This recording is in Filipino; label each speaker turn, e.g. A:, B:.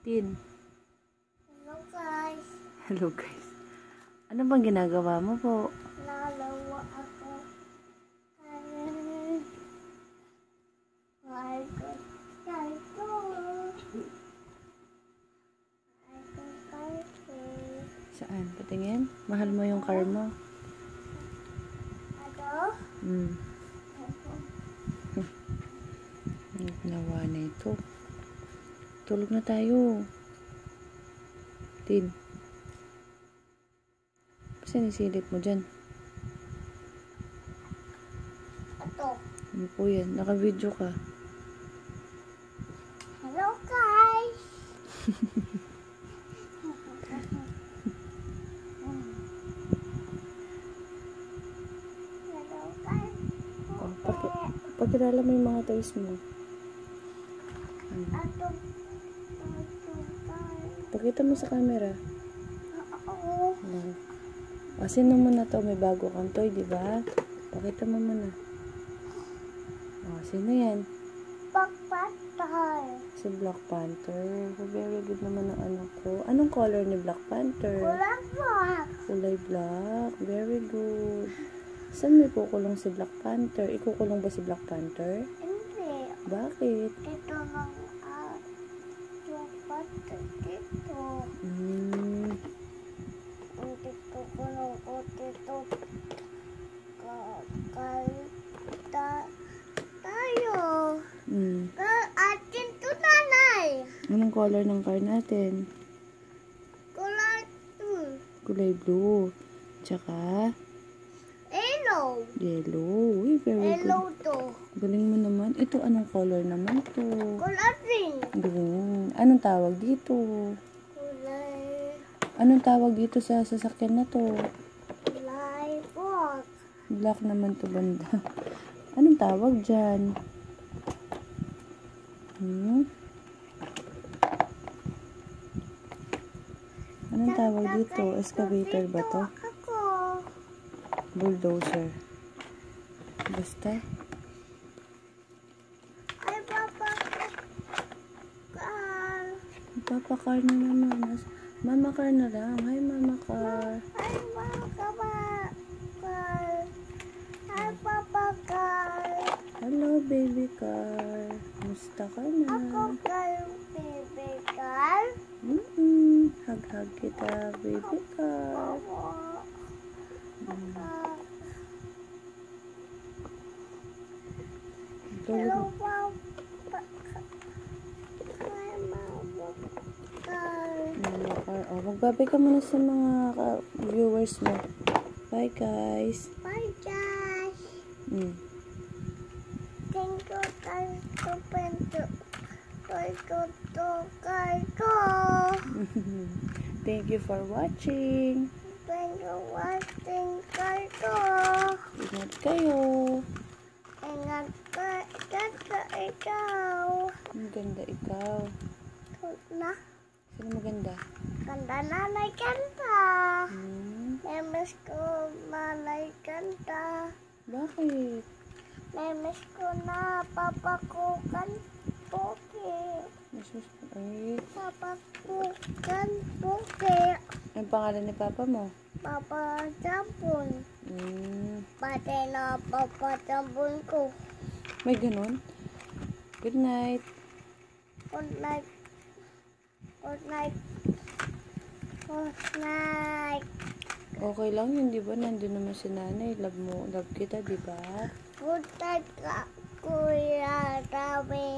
A: Tin.
B: Hello guys.
A: Hello guys. Ano bang ginagawa mo po?
B: Lalawa ako.
A: Saan? Patingin? Mahal mo yung car mo?
B: Ano?
A: Nawa na ito. Tulog na tayo. Tin. Sinisilip mo dyan?
B: Ito.
A: Ano po yan? Naka-video ka.
B: Hello guys. Hello guys.
A: Pakilala mo yung mga toys mo.
B: Ito.
A: Pakita mo sa camera.
B: Oo.
A: Sino mo na to? May bago kang toy, di ba? Pakita mo muna. Sino yan?
B: Black Panther.
A: Si Black Panther. Very good naman ang anak ko. Anong color ni Black Panther?
B: Kulay black.
A: Kulay black. Very good. Saan may kukulong si Black Panther? Ikukulong ba si Black Panther?
B: Hindi.
A: Bakit?
B: Dito ng Black Panther. Dito. Dito kulong ko dito. Tayo. Atin to nanay.
A: Anong color ng car natin?
B: Kulay blue.
A: Kulay blue. Tsaka
B: Yellow.
A: yellow. Uy, very
B: Yellow
A: good.
B: to.
A: Galing mo naman. Ito, anong color naman to?
B: Kulay pink.
A: Green. Anong tawag dito?
B: Kulay.
A: Anong tawag dito sa sasakyan na to?
B: Kulay black.
A: Black naman to banda. Anong tawag dyan? Anong tawag dito? Excavator ba to?
B: Ako.
A: Bulldozer. Basta.
B: Ay, papa. Car.
A: Papa-car na naman. Mama car na lang. Hi, mama car.
B: Ay, papa. Car. Ay, papa. Car.
A: Hello, baby car. Musta ka na?
B: Ako car, baby car.
A: Hug-hug kita, baby car.
B: Hello, papa. Ay, mama car.
A: Mama car. Magbabay ka muna sa mga viewers mo. Bye, guys.
B: Bye, guys. Thank you, guys, to pento.
A: Thank you for watching.
B: Thank you for watching, Carto.
A: Ingat kayo.
B: Ingat ka, ikaw.
A: Maganda ikaw.
B: Na?
A: Sino maganda?
B: Ganda nanay kanta. Memes ko nanay kanta.
A: Bakit?
B: Memes ko na papa ko kan poke.
A: Ay.
B: Papa ko kan poke.
A: Ang pangalan ni papa mo?
B: Papa Jambon. Pati na papa Jambon ko.
A: May ganun? Good night.
B: Good night. Good night. Good night.
A: Okay lang yun, di ba? Nandun naman si nanay. Love mo. Love kita, di ba?
B: Good night, Kuya Rabi.